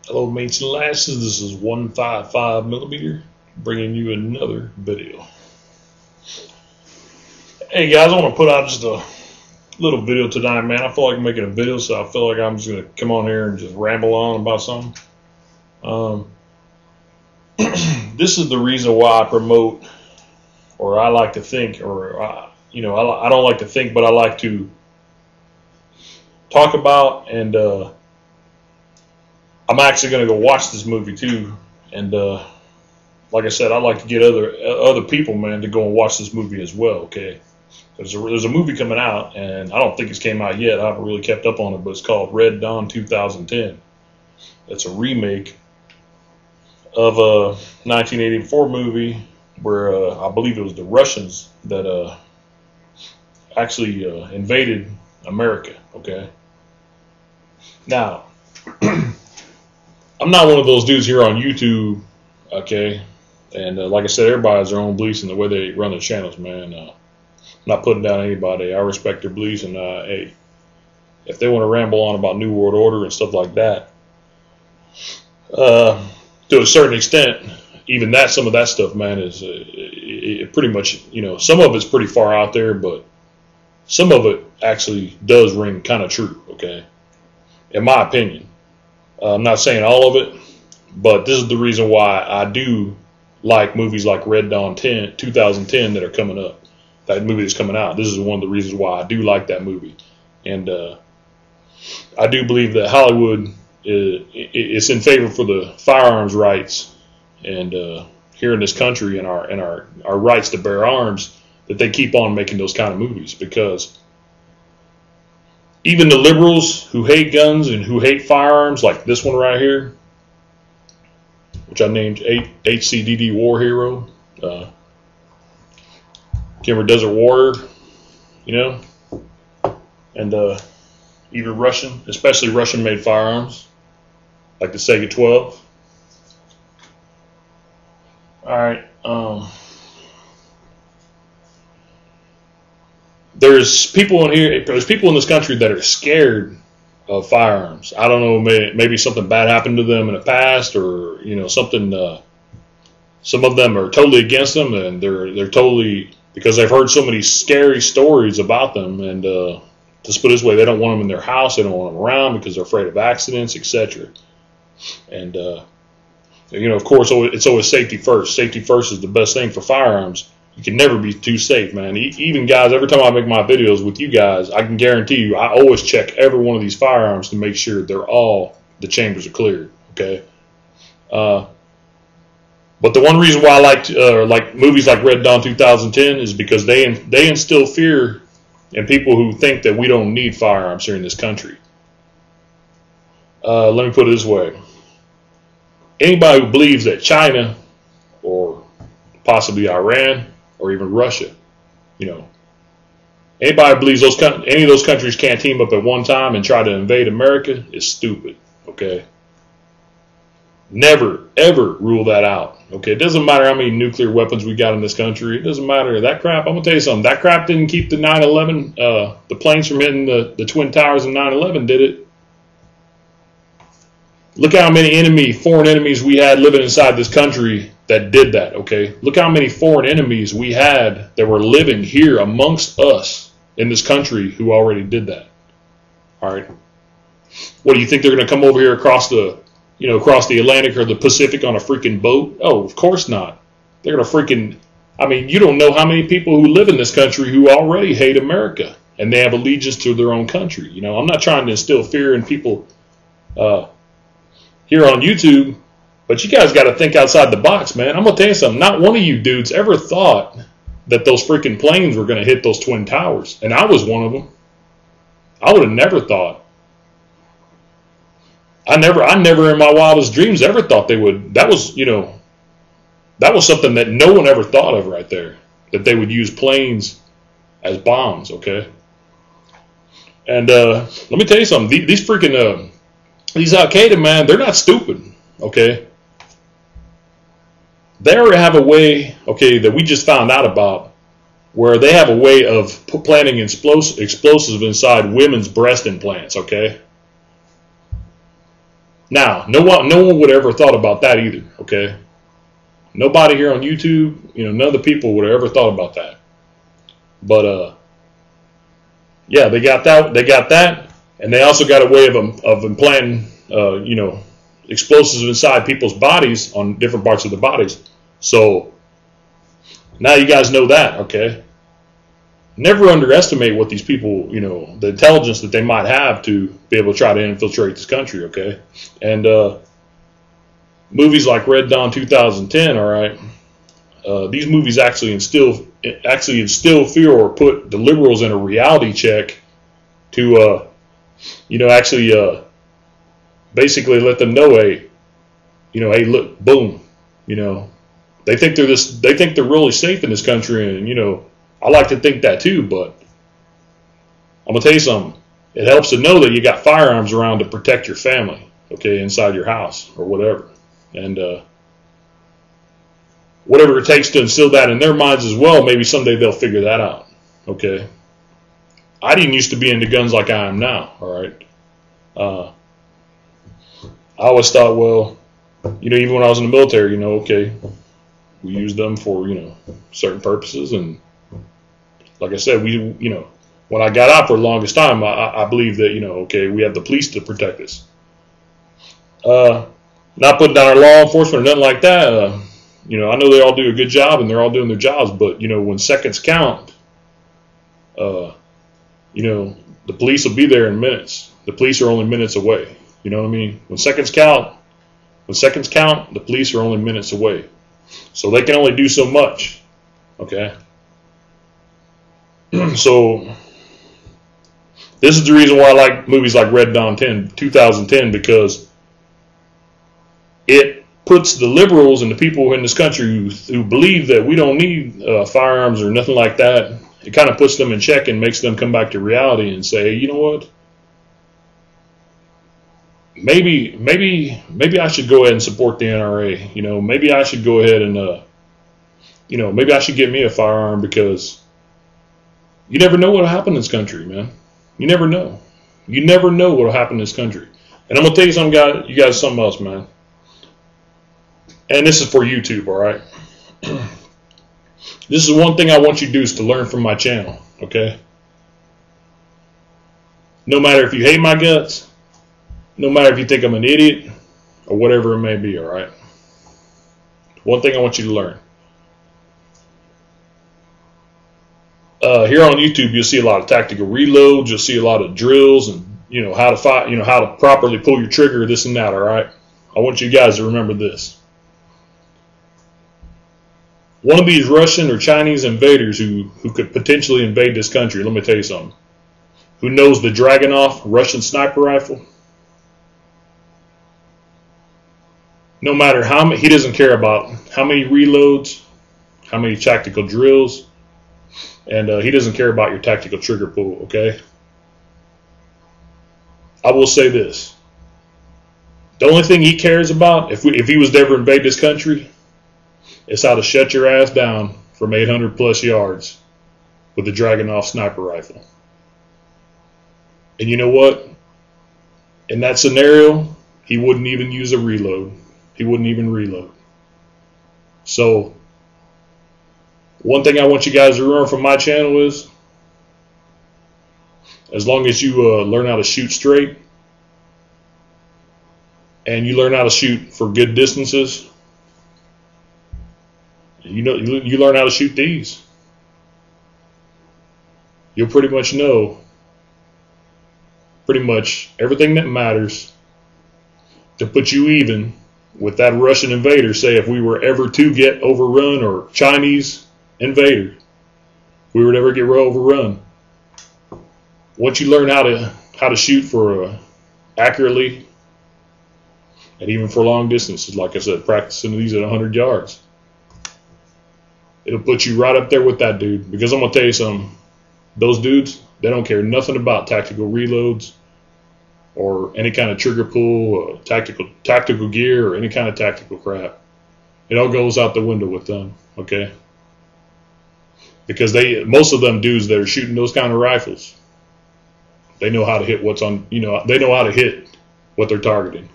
Hello mates and lasses, this is 155mm bringing you another video. Hey guys, I want to put out just a little video tonight, man. I feel like making a video, so I feel like I'm just going to come on here and just ramble on about something. This is the reason why I promote, or I like to think, or I don't like to think, but I like to talk about, and I'm actually going to go watch this movie too, and like I said, I'd like to get other people, man, to go and watch this movie as well. Okay, there's a movie coming out, and I don't think it's came out yet. I haven't really kept up on it, but it's called Red Dawn 2010. It's a remake of a 1984 movie where I believe it was the Russians that actually invaded America. Okay, now. I'm not one of those dudes here on YouTube, okay? And like I said, everybody has their own beliefs in the way they run their channels, man. I'm not putting down anybody. I respect their beliefs, and hey, if they want to ramble on about New World Order and stuff like that, to a certain extent, even that, some of that stuff, man, is it pretty much, some of it's pretty far out there, but some of it actually does ring kind of true, okay? In my opinion. I'm not saying all of it, but this is the reason why I do like movies like Red Dawn 2010 that are coming up. That movie that's coming out. This is one of the reasons why I do like that movie. And I do believe that Hollywood is in favor for the firearms rights, and here in this country and our rights to bear arms, that they keep on making those kind of movies, because even the liberals who hate guns and who hate firearms, like this one right here, which I named HCDD War Hero, Kimber Desert Warrior, and even Russian, especially Russian-made firearms, like the Sega 12. All right. There's people in here. There's people in this country that are scared of firearms. I don't know. Maybe something bad happened to them in the past, or something. Some of them are totally against them, and they're totally, because they've heard so many scary stories about them. And just put it this way, they don't want them in their house. They don't want them around because they're afraid of accidents, etc. And of course, it's always safety first. Safety first is the best thing for firearms. You can never be too safe, man. Even guys, every time I make my videos with you guys, I can guarantee you, I always check every one of these firearms to make sure the chambers are cleared, okay? But the one reason why I like movies like Red Dawn 2010 is because they instill fear in people who think that we don't need firearms here in this country. Let me put it this way. Anybody who believes that China or possibly Iran or even Russia, anybody who believes any of those countries can't team up at one time and try to invade America is stupid, okay? Never, ever rule that out, okay? It doesn't matter how many nuclear weapons we got in this country. It doesn't matter. That crap, I'm going to tell you something. That crap didn't keep the 9/11, the planes from hitting the Twin Towers in 9/11, did it? Look how many foreign enemies we had living inside this country that did that, okay? Look how many foreign enemies we had that were living here amongst us in this country who already did that. All right. What do you think, they're going to come over here across the Atlantic or the Pacific on a freaking boat? Oh, of course not. They're going to freaking, you don't know how many people who live in this country who already hate America, and they have allegiance to their own country. I'm not trying to instill fear in people here on YouTube, but you guys got to think outside the box, man. I'm going to tell you something. Not one of you dudes ever thought that those freaking planes were going to hit those Twin Towers, and I was one of them. I would have never thought. I never in my wildest dreams ever thought they would. That was something that no one ever thought of right there, that they would use planes as bombs, okay? And let me tell you something. These freaking these Al-Qaeda, man, they're not stupid, okay? They already have a way, okay, that we just found out about, where they have a way of planting explosives inside women's breast implants, okay? Now, no one would ever thought about that either. Okay, nobody here on YouTube, none of the people would have ever thought about that. But yeah, they got that, and they also got a way of implanting, explosives inside people's bodies on different parts of the bodies. So now you guys know that, okay? Never underestimate what these people, the intelligence that they might have to be able to try to infiltrate this country, okay? And movies like Red Dawn 2010, all right, these movies actually instill fear or put the liberals in a reality check to, basically let them know, hey, hey, look, boom, they think they're really safe in this country, and I like to think that too, but I'm gonna tell you something. It helps to know that you got firearms around to protect your family, okay, inside your house or whatever, and whatever it takes to instill that in their minds as well. Maybe someday they'll figure that out, okay. I didn't used to be into guns like I am now, all right. I always thought, well, even when I was in the military, okay, we used them for, certain purposes. And like I said, when I got out for the longest time, I believed that, okay, we have the police to protect us. Not putting down our law enforcement or nothing like that. I know they all do a good job and they're all doing their jobs, but, when seconds count, the police will be there in minutes. The police are only minutes away. You know what I mean? When seconds count, the police are only minutes away. So they can only do so much. Okay? So this is the reason why I like movies like Red Dawn 2010, because it puts the liberals and the people in this country who believe that we don't need firearms or nothing like that, it kind of puts them in check and makes them come back to reality and say, hey, you know what? Maybe I should go ahead and support the NRA. Maybe I should go ahead and, maybe I should get me a firearm, because you never know what'll happen in this country, man. You never know. You never know what'll happen in this country. And I'm gonna tell you something, you guys, something else, man. And this is for YouTube, all right? This is one thing I want you to do, is to learn from my channel, okay? No matter if you hate my guts, no matter if you think I'm an idiot, or whatever it may be, all right? One thing I want you to learn. Here on YouTube, you'll see a lot of tactical reloads. You'll see a lot of drills and, how to fight, how to properly pull your trigger, this and that, all right? I want you guys to remember this. One of these Russian or Chinese invaders who could potentially invade this country, let me tell you something, who knows the Dragunov Russian sniper rifle, no matter how many, he doesn't care about how many reloads, how many tactical drills, and he doesn't care about your tactical trigger pull, okay? I will say this. The only thing he cares about, if he was to ever invade this country, is how to shut your ass down from 800 plus yards with the Dragunov sniper rifle. And you know what? In that scenario, he wouldn't even use a reload. He wouldn't even reload. So, one thing I want you guys to learn from my channel is, as long as you learn how to shoot straight, and you learn how to shoot for good distances, you learn how to shoot these, you'll pretty much know everything that matters to put you even with that Russian invader. Say if we were ever to get overrun, or Chinese invader, if we would ever get overrun, once you learn how to shoot for accurately, and even for long distances, like I said, practicing these at 100 yards, it'll put you right up there with that dude. Because I'm gonna tell you something, those dudes, they don't care nothing about tactical reloads or any kind of trigger pull, tactical gear, or any kind of tactical crap. It all goes out the window with them, okay? Because most of them dudes that are shooting those kind of rifles, they know how to hit what's on, they know how to hit what they're targeting.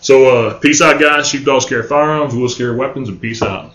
So peace out, guys. Sheepdogs carry firearms. We'll carry weapons, and peace out.